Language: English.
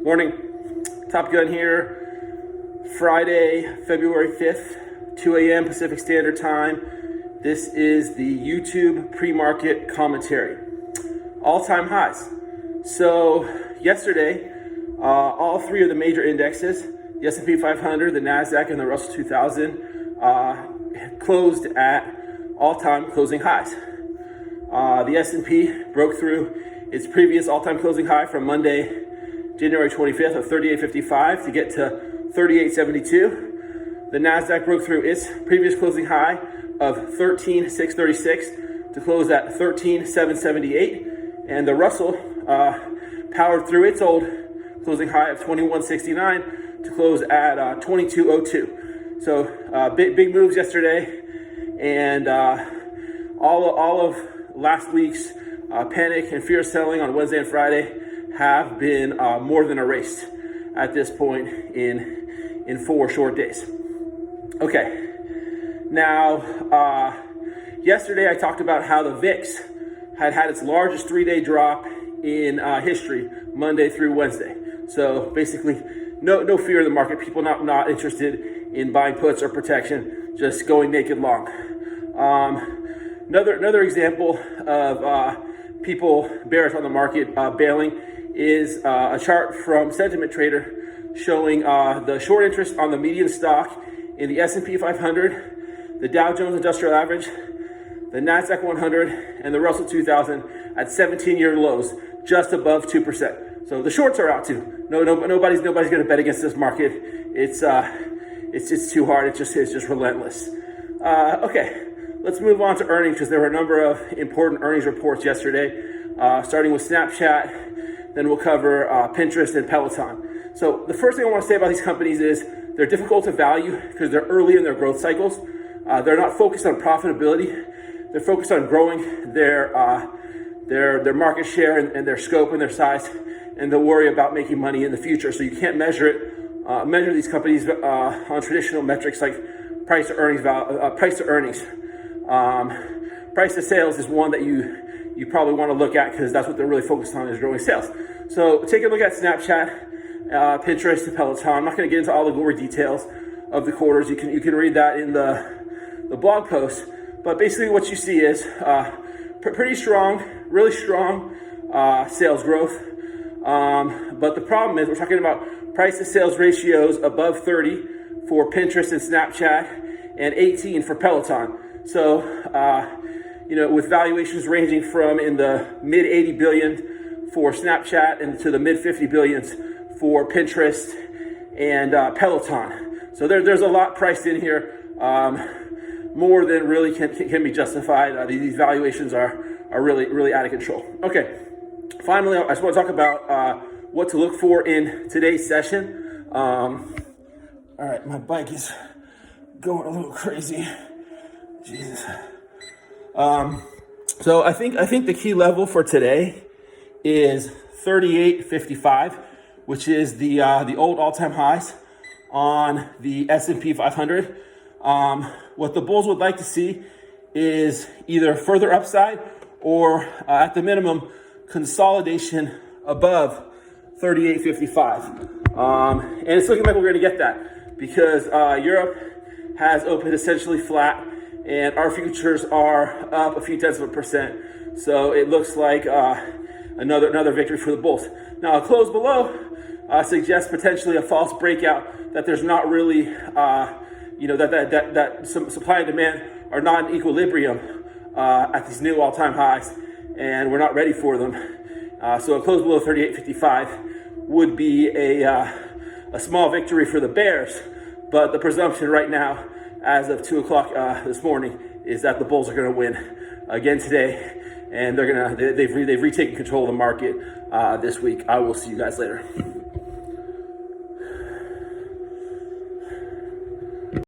Morning, Top Gun here, Friday, February 5th, 2 a.m. Pacific Standard Time. This is the YouTube pre-market commentary. All-time highs. So yesterday, all three of the major indexes, the S&P 500, the NASDAQ, and the Russell 2000, closed at all-time closing highs. The S&P broke through its previous all-time closing high from Monday, January 25th of 38.55 to get to 38.72. The NASDAQ broke through its previous closing high of 13.636 to close at 13.778. And the Russell powered through its old closing high of 21.69 to close at 22.02. So big moves yesterday, and all of last week's panic and fear selling on Wednesday and Friday have been more than erased at this point in 4 short days. Okay, now yesterday I talked about how the VIX had its largest 3-day drop in history, Monday through Wednesday. So basically, no fear in the market. People not interested in buying puts or protection, just going naked long. Another example of people bearish on the market bailing is a chart from Sentiment Trader showing the short interest on the median stock in the S&P 500, the Dow Jones Industrial Average, the NASDAQ 100, and the Russell 2000 at 17-year lows, just above 2%. So the shorts are out too. Nobody's going to bet against this market. It's too hard. It's just relentless. Okay, let's move on to earnings, because there were a number of important earnings reports yesterday, starting with Snapchat. Then we'll cover Pinterest and Peloton. So the first thing I want to say about these companies is they're difficult to value because they're early in their growth cycles. They're not focused on profitability. They're focused on growing their market share and their scope and their size, and they'll worry about making money in the future. So you can't measure these companies on traditional metrics like price to earnings. Price to sales is one that you probably want to look at, because that's what they're really focused on, is growing sales. So take a look at Snapchat, Pinterest, and Peloton. I'm not going to get into all the gory details of the quarters. You can read that in the blog post. But basically what you see is pretty strong, really strong sales growth. But the problem is we're talking about price to sales ratios above 30 for Pinterest and Snapchat, and 18 for Peloton. So, with valuations ranging from in the mid 80 billion for Snapchat and to the mid 50 billions for Pinterest and Peloton. So there's a lot priced in here, more than really can be justified. These valuations are really out of control. Okay, finally, I just want to talk about what to look for in today's session. All right, my bike is going a little crazy. Jesus. So I think the key level for today is 38.55, which is the old all-time highs on the S&P 500. What the bulls would like to see is either further upside or at the minimum consolidation above 38.55. And it's looking like we're going to get that, because Europe has opened essentially flat, and our futures are up a few tenths of a percent. So it looks like another victory for the bulls. Now, a close below suggests potentially a false breakout, that there's not really, that some supply and demand are not in equilibrium at these new all-time highs, and we're not ready for them. So a close below 38.55 would be a small victory for the bears, but the presumption right now, as of 2 o'clock this morning, is that the bulls are going to win again today, and they've retaken control of the market this week. I will see you guys later.